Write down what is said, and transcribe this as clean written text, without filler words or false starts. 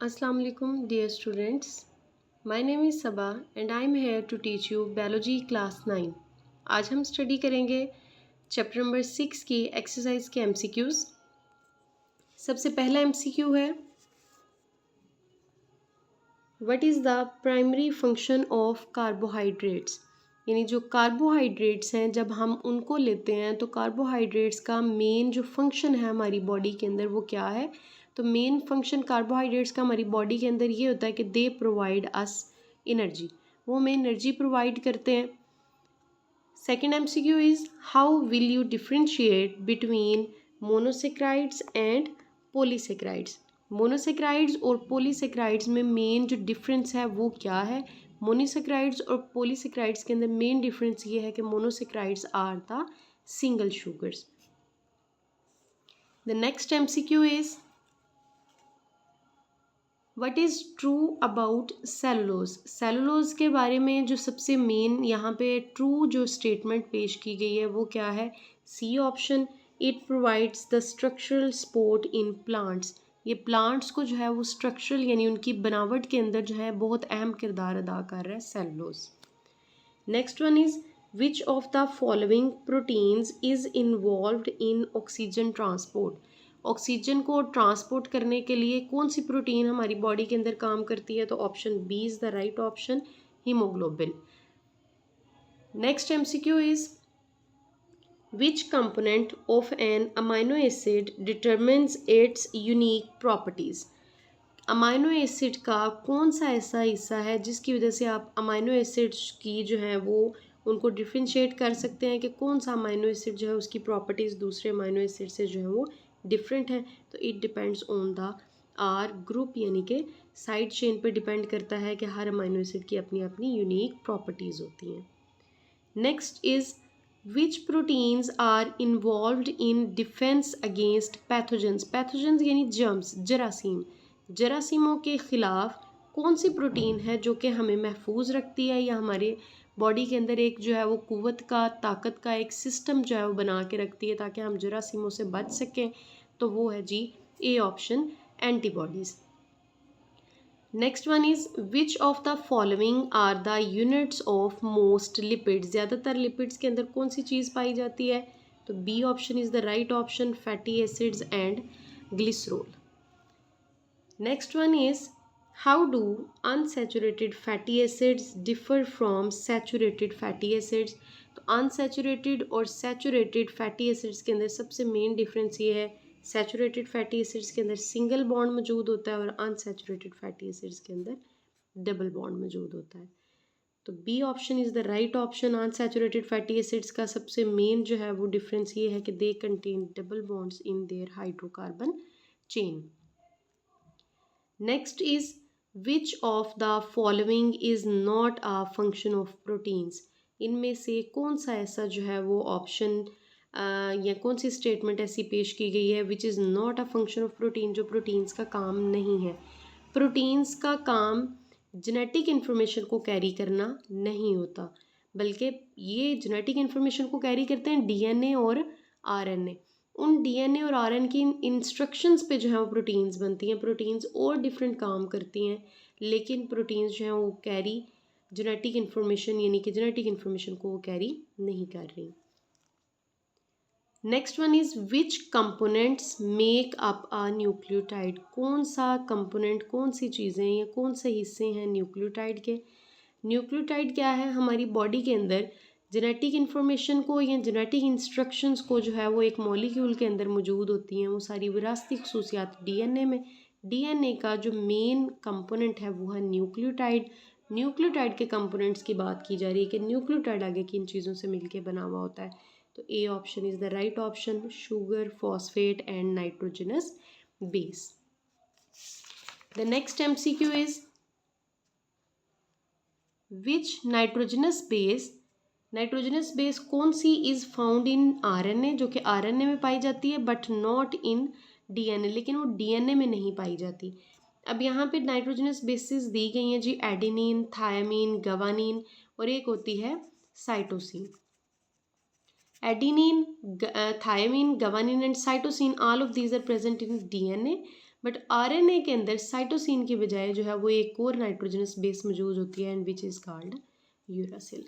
Assalamu alaikum dear students. My name is Sabah and I am here to teach you Biology class 9. आज हम study करेंगे chapter number 6 की exercise के MCQs। सबसे पहला MCQ है what is the primary function of carbohydrates. यानी जो कार्बोहाइड्रेट्स हैं जब हम उनको लेते हैं तो कार्बोहाइड्रेट्स का मेन जो फंक्शन है हमारी बॉडी के अंदर वो क्या है। तो मेन फंक्शन कार्बोहाइड्रेट्स का हमारी बॉडी के अंदर ये होता है कि दे प्रोवाइड अस एनर्जी, वो हमें एनर्जी प्रोवाइड करते हैं। Second MCQ is how will you differentiate between monosaccharides and polysaccharides. Monosaccharides और पॉलीसेक्राइड्स में मेन जो डिफरेंस है वो क्या है। मोनोसेक्राइड्स और पॉलीसेक्राइड्स के अंदर मेन डिफरेंस ये है कि monosaccharides are the single sugars. The next MCQ is what is true about cellulose. Cellulose के बारे में जो सबसे मेन यहाँ पे ट्रू जो स्टेटमेंट पेश की गई है वो क्या है। C option, it provides the structural support in plants. ये प्लांट्स को जो है वो स्ट्रक्चरल यानी उनकी बनावट के अंदर जो है बहुत अहम किरदार अदा कर रहा है cellulose. Next one is which of the following proteins is involved in oxygen transport. Oxygen को ट्रांसपोर्ट करने के लिए कौन सी प्रोटीन हमारी बॉडी के अंदर काम करती है। तो option B is the right option, haemoglobin. Next MCQ is which component of an amino acid determines its unique properties. Amino acid का कौन सा ऐसा हिस्सा है जिसकी वजह से आप अमाइनो एसिड्स की जो है वो उनको डिफ्रेंशिएट कर सकते हैं कि कौन सा अमाइनो एसिड जो है उसकी प्रॉपर्टीज़ दूसरे अमाइनो एसिड से जो है वो डिफरेंट है। तो it depends on the R group, यानी कि साइड चेन पर डिपेंड करता है कि हर अमाइनो एसिड की अपनी अपनी यूनिक प्रॉपर्टीज़ होती हैं। Next is which proteins are involved in defence against pathogens. Pathogens यानी जर्म्स, जरासीम। जरासीमों के ख़िलाफ़ कौन सी प्रोटीन है जो कि हमें महफूज रखती है या हमारे बॉडी के अंदर एक जो है वो कुव्वत का, ताकत का एक सिस्टम जो है वो बना के रखती है ताकि हम जरासीमों से बच सकें। तो वो है जी A option, antibodies. Next one is which of the following are the units of most lipids. ज़्यादातर लिपिड्स के अंदर कौन सी चीज़ पाई जाती है। तो B option is the right option, fatty acids and glycerol. Next one is how do unsaturated fatty acids differ from saturated fatty acids. तो अनसैचुरेटेड और सैचुरेटेड फैटी एसिड्स के अंदर सबसे मेन डिफरेंस ये है, सैचुरेटेड फैटी एसिड्स के अंदर single bond मौजूद होता है और अनसैचुरेटेड फैटी एसिड्स के अंदर डबल बॉन्ड मौजूद होता है। तो B option is the right option. Unsaturated fatty acids का सबसे मेन जो है वो डिफरेंस ये है कि they contain double bonds in their hydrocarbon chain. Next is which of the following is not a function of proteins. इनमें से कौन सा ऐसा जो है वो ऑप्शन या कौन सी स्टेटमेंट ऐसी पेश की गई है which is not a function of protein, जो प्रोटीन्स का काम नहीं है। प्रोटीन्स का काम जेनेटिक इन्फॉर्मेशन को कैरी करना नहीं होता, बल्कि ये जेनेटिक इन्फॉर्मेशन को कैरी करते हैं DNA और RNA। उन DNA और RNA की इंस्ट्रक्शंस पे जो है वो प्रोटीन्स बनती हैं। प्रोटीन्स और डिफरेंट काम करती हैं, लेकिन प्रोटीन्स जो हैं वो कैरी जेनेटिक इन्फॉर्मेशन यानी कि जेनेटिक इन्फॉर्मेशन को वो कैरी नहीं कर रही। Next one is which components make up a nucleotide. कौन सा कंपोनेंट, कौन सी चीज़ें या कौन से हिस्से हैं न्यूक्लियोटाइड के। न्यूक्लियोटाइड क्या है, हमारी बॉडी के अंदर जेनेटिक इन्फॉर्मेशन को या जेनेटिक इंस्ट्रक्शंस को जो है वो एक मॉलिक्यूल के अंदर मौजूद होती हैं। वो सारी विरासती खसूसियात DNA में। DNA का जो मेन कंपोनेंट है वो है न्यूक्लियोटाइड। न्यूक्लियोटाइड के कंपोनेंट्स की बात की जा रही है कि न्यूक्लियोटाइड आगे किन चीज़ों से मिलकर बना हुआ होता है। तो A option is the right option, sugar, phosphate and nitrogenous base. The next MCQ is which nitrogenous base कौन सी इज फाउंड इन RNA, जो कि RNA में पाई जाती है बट नॉट इन DNA, लेकिन वो DNA में नहीं पाई जाती। अब यहाँ पे नाइट्रोजनस बेसिस दी गई हैं जी, एडेनिन, थायमीन, गवानीन और एक होती है cytosine. Adenine, thiamine, guanine and cytosine, all of these are present in DNA, but RNA के अंदर साइटोसिन की बजाय जो है वो एक और नाइट्रोजनस बेस मौजूद होती है and which is called uracil.